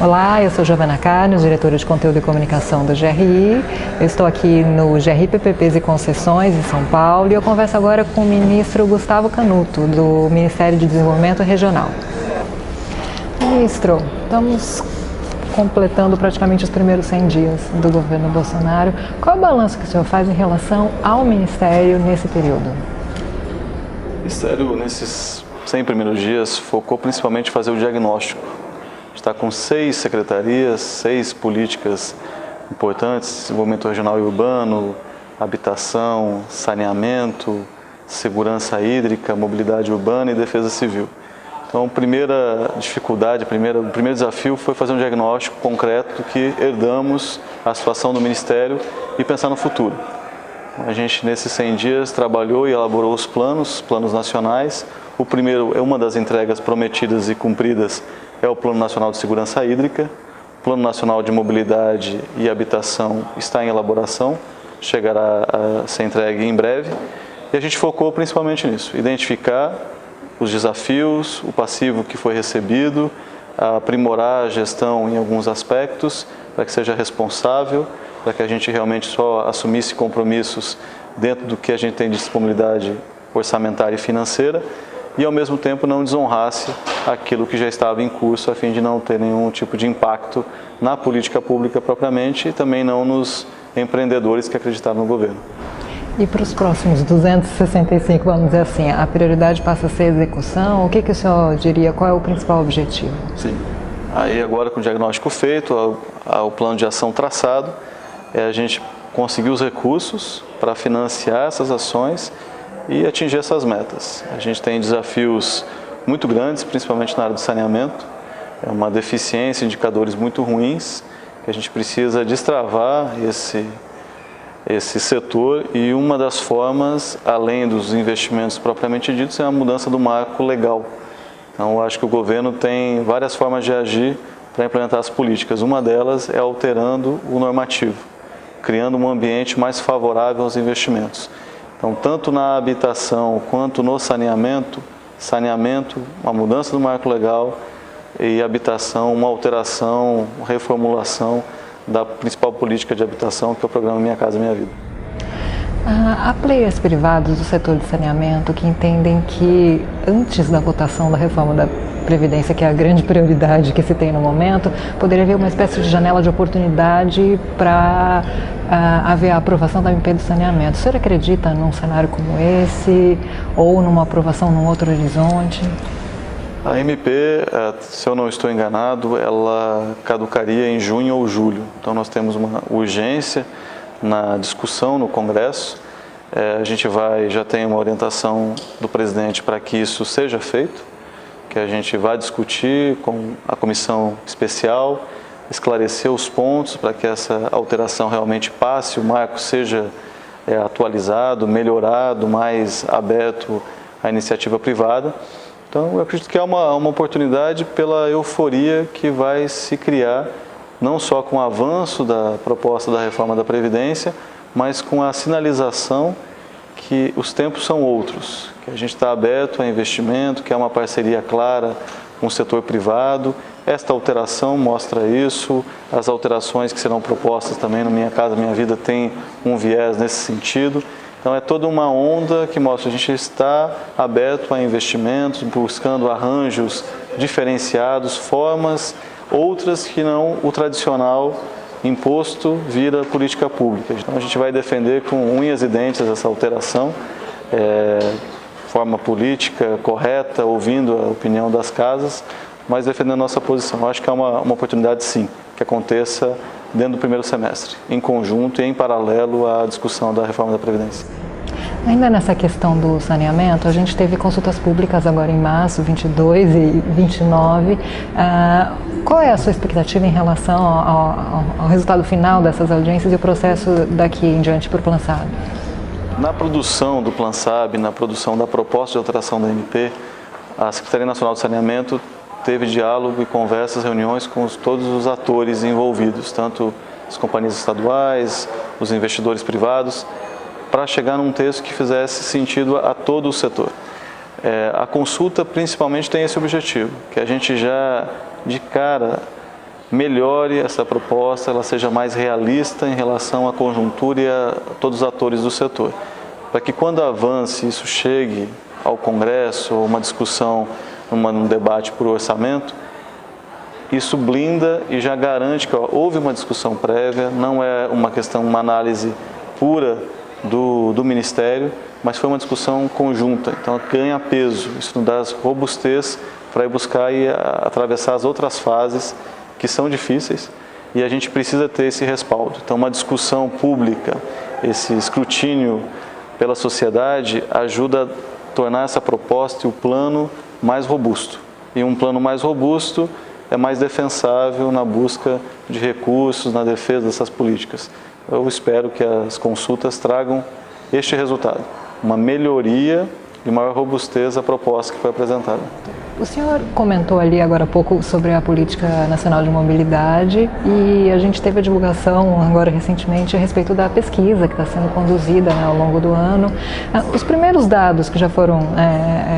Olá, eu sou Giovana Carnes, diretora de conteúdo e comunicação do GRI. Eu estou aqui no GRI PPPs e Concessões em São Paulo e eu converso agora com o ministro Gustavo Canuto, do Ministério de Desenvolvimento Regional. Ministro, estamos completando praticamente os primeiros 100 dias do governo Bolsonaro. Qual é o balanço que o senhor faz em relação ao Ministério nesse período? O Ministério, nesses 100 primeiros dias, focou principalmente em fazer o diagnóstico. Está com 6 secretarias, 6 políticas importantes: desenvolvimento regional e urbano, habitação, saneamento, segurança hídrica, mobilidade urbana e defesa civil. Então, a primeira dificuldade, o primeiro desafio foi fazer um diagnóstico concreto do que herdamos a situação do Ministério e pensar no futuro. A gente, nesses 100 dias, trabalhou e elaborou os planos nacionais. O primeiro é uma das entregas prometidas e cumpridas, é o Plano Nacional de Segurança Hídrica. O Plano Nacional de Mobilidade e Habitação está em elaboração, chegará a ser entregue em breve. E a gente focou principalmente nisso, identificar os desafios, o passivo que foi recebido, aprimorar a gestão em alguns aspectos, para que seja responsável, para que a gente realmente só assumisse compromissos dentro do que a gente tem de disponibilidade orçamentária e financeira, e ao mesmo tempo não desonrasse aquilo que já estava em curso, a fim de não ter nenhum tipo de impacto na política pública propriamente e também não nos empreendedores que acreditaram no governo. E para os próximos 265, vamos dizer assim, a prioridade passa a ser a execução? O que o senhor diria? Qual é o principal objetivo? Sim. Aí agora com o diagnóstico feito, o plano de ação traçado, a gente conseguir os recursos para financiar essas ações e atingir essas metas. A gente tem desafios muito grandes, principalmente na área do saneamento. É uma deficiência, indicadores muito ruins, que a gente precisa destravar esse setor, e uma das formas, além dos investimentos propriamente ditos, é a mudança do marco legal. Então, eu acho que o governo tem várias formas de agir para implementar as políticas. Uma delas é alterando o normativo, criando um ambiente mais favorável aos investimentos. Então, tanto na habitação quanto no saneamento, uma mudança do marco legal, e habitação, uma alteração, uma reformulação da principal política de habitação, que é o programa Minha Casa Minha Vida. Há players privados do setor de saneamento que entendem que, antes da votação da reforma da Previdência, que é a grande prioridade que se tem no momento, poderia haver uma espécie de janela de oportunidade para haver a aprovação da MP do saneamento. O senhor acredita num cenário como esse, ou numa aprovação num outro horizonte? A MP, se eu não estou enganado, ela caducaria em junho ou julho. Então nós temos uma urgência na discussão no Congresso. A gente já tem uma orientação do presidente para que isso seja feito, que a gente vai discutir com a comissão especial, esclarecer os pontos para que essa alteração realmente passe, o marco seja atualizado, melhorado, mais aberto à iniciativa privada. Então, eu acredito que é uma oportunidade pela euforia que vai se criar, não só com o avanço da proposta da reforma da Previdência, mas com a sinalização que os tempos são outros, que a gente está aberto a investimento, que é uma parceria clara com o setor privado. Esta alteração mostra isso, as alterações que serão propostas também no Minha Casa Minha Vida têm um viés nesse sentido. Então, é toda uma onda que mostra que a gente está aberto a investimentos, buscando arranjos diferenciados, formas outras que não o tradicional imposto vira política pública. Então, a gente vai defender com unhas e dentes essa alteração, forma política correta, ouvindo a opinião das casas, mas defendendo a nossa posição. Eu acho que é uma oportunidade, sim, que aconteça dentro do primeiro semestre, em conjunto e em paralelo à discussão da reforma da Previdência. Ainda nessa questão do saneamento, a gente teve consultas públicas agora em março, 22 e 29. Qual é a sua expectativa em relação ao resultado final dessas audiências e o processo daqui em diante para o PlanSab? Na produção do PlanSab, na produção da proposta de alteração da MP, a Secretaria Nacional de Saneamento teve diálogo e conversas, reuniões com todos os atores envolvidos, tanto as companhias estaduais, os investidores privados, para chegar num texto que fizesse sentido a todo o setor. A consulta principalmente tem esse objetivo, que a gente já de cara melhore essa proposta, ela seja mais realista em relação à conjuntura e a todos os atores do setor. Para que quando avance, isso chegue ao Congresso, ou uma discussão, num debate por orçamento, isso blinda e já garante que houve uma discussão prévia, não é uma questão, uma análise pura do Ministério, mas foi uma discussão conjunta, então ganha peso, isso nos dá robustez para ir buscar e atravessar as outras fases que são difíceis e a gente precisa ter esse respaldo. Então uma discussão pública, esse escrutínio pela sociedade ajuda a tornar essa proposta e o plano mais robusto. E um plano mais robusto é mais defensável na busca de recursos, na defesa dessas políticas. Eu espero que as consultas tragam este resultado, uma melhoria e maior robustez à proposta que foi apresentada. O senhor comentou ali agora há pouco sobre a Política Nacional de Mobilidade e a gente teve a divulgação agora recentemente a respeito da pesquisa que está sendo conduzida, né, ao longo do ano. Os primeiros dados que já foram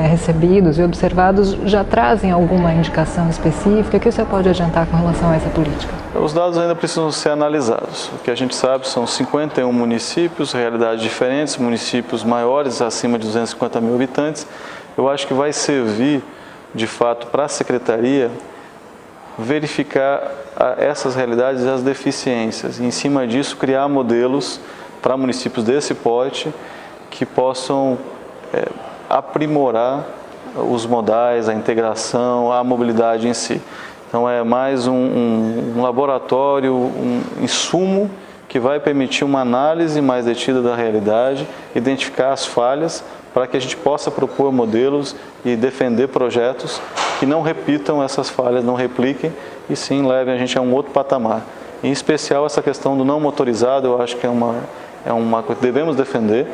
recebidos e observados já trazem alguma indicação específica que o senhor pode adiantar com relação a essa política? Os dados ainda precisam ser analisados. O que a gente sabe são 51 municípios, realidades diferentes, municípios maiores, acima de 250 mil habitantes. Eu acho que vai servir de fato para a Secretaria verificar essas realidades e as deficiências e em cima disso criar modelos para municípios desse porte que possam aprimorar os modais, a integração, a mobilidade em si. Então é mais um laboratório, um insumo que vai permitir uma análise mais detida da realidade, identificar as falhas para que a gente possa propor modelos e defender projetos que não repitam essas falhas, não repliquem e sim levem a gente a um outro patamar. Em especial essa questão do não motorizado, eu acho que é uma coisa que devemos defender,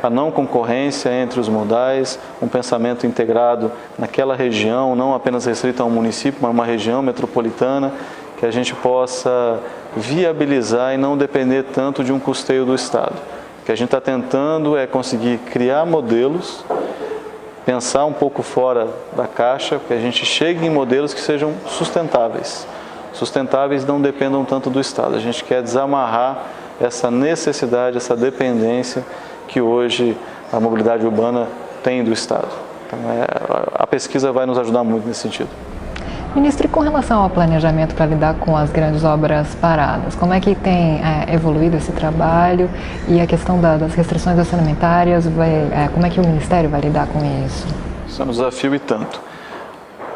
a não concorrência entre os modais, um pensamento integrado naquela região, não apenas restrito a um município, mas uma região metropolitana, que a gente possa viabilizar e não depender tanto de um custeio do Estado. O que a gente está tentando é conseguir criar modelos, pensar um pouco fora da caixa, que a gente chegue em modelos que sejam sustentáveis. Sustentáveis não dependam tanto do Estado. A gente quer desamarrar essa necessidade, essa dependência que hoje a mobilidade urbana tem do Estado. Então, a pesquisa vai nos ajudar muito nesse sentido. Ministro, e com relação ao planejamento para lidar com as grandes obras paradas, como é que tem evoluído esse trabalho e a questão das restrições orçamentárias, como é que o Ministério vai lidar com isso? Isso é um desafio e tanto.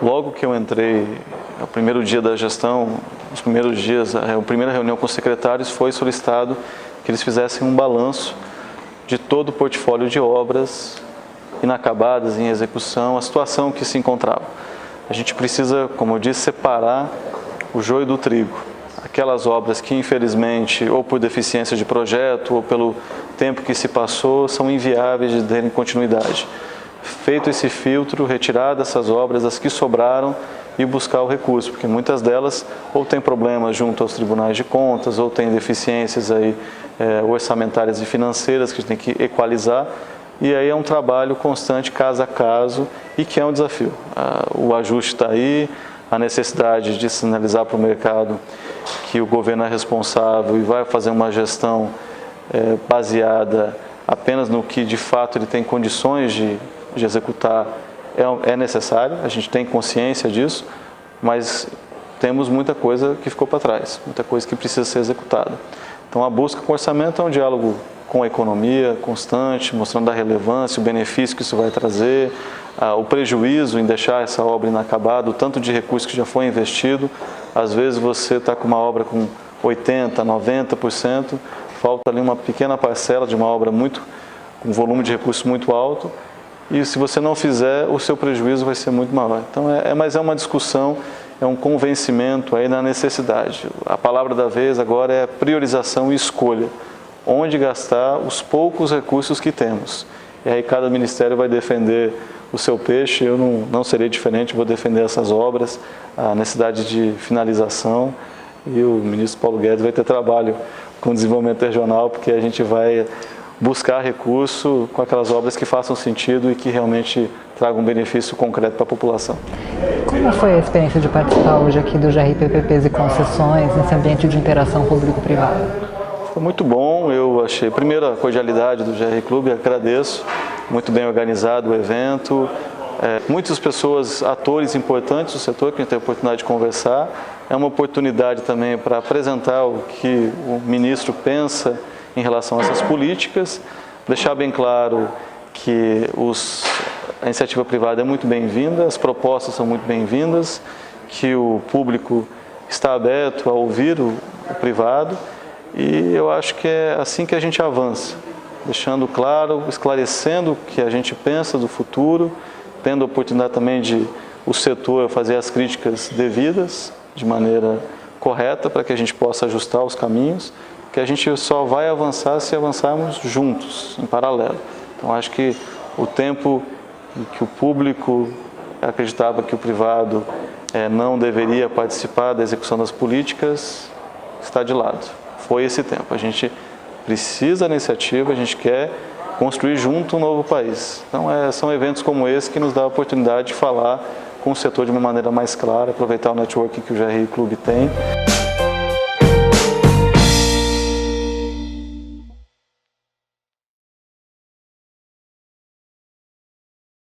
Logo que eu entrei, no primeiro dia da gestão, nos primeiros dias, a primeira reunião com os secretários foi solicitado que eles fizessem um balanço de todo o portfólio de obras inacabadas, em execução, a situação que se encontrava. A gente precisa, como eu disse, separar o joio do trigo. Aquelas obras que, infelizmente, ou por deficiência de projeto, ou pelo tempo que se passou, são inviáveis de terem continuidade. Feito esse filtro, retirar essas obras, as que sobraram, e buscar o recurso, porque muitas delas ou têm problemas junto aos tribunais de contas, ou têm deficiências aí, orçamentárias e financeiras que a gente tem que equalizar. E aí é um trabalho constante, caso a caso, e que é um desafio. O ajuste está aí, a necessidade de sinalizar para o mercado que o governo é responsável e vai fazer uma gestão baseada apenas no que de fato ele tem condições de executar é necessário, a gente tem consciência disso, mas temos muita coisa que ficou para trás, muita coisa que precisa ser executada. Então a busca com orçamento é um diálogo com a economia constante, mostrando a relevância, o benefício que isso vai trazer, o prejuízo em deixar essa obra inacabada, o tanto de recurso que já foi investido. Às vezes você está com uma obra com 80%, 90%, falta ali uma pequena parcela de uma obra com volume de recursos muito alto, e se você não fizer, o seu prejuízo vai ser muito maior. Então, mas é uma discussão, é um convencimento aí na necessidade. A palavra da vez agora é priorização e escolha. Onde gastar os poucos recursos que temos. E aí cada ministério vai defender o seu peixe, eu não serei diferente, vou defender essas obras, a necessidade de finalização, e o ministro Paulo Guedes vai ter trabalho com o desenvolvimento regional, porque a gente vai buscar recurso com aquelas obras que façam sentido e que realmente tragam um benefício concreto para a população. Como foi a experiência de participar hoje aqui do GRI PPPs e concessões, nesse ambiente de interação público-privada? Foi muito bom, eu achei, primeiro, a cordialidade do GRI Clube, agradeço, muito bem organizado o evento, muitas pessoas, atores importantes do setor que a gente tem a oportunidade de conversar, é uma oportunidade também para apresentar o que o ministro pensa em relação a essas políticas, deixar bem claro que a iniciativa privada é muito bem-vinda, as propostas são muito bem-vindas, que o público está aberto a ouvir o privado, e eu acho que é assim que a gente avança, deixando claro, esclarecendo o que a gente pensa do futuro, tendo a oportunidade também de o setor fazer as críticas devidas, de maneira correta, para que a gente possa ajustar os caminhos, que a gente só vai avançar se avançarmos juntos, em paralelo. Então acho que o tempo em que o público acreditava que o privado não deveria participar da execução das políticas está de lado. Foi esse tempo. A gente precisa da iniciativa, a gente quer construir junto um novo país. Então são eventos como esse que nos dá a oportunidade de falar com o setor de uma maneira mais clara, aproveitar o networking que o GRI Clube tem.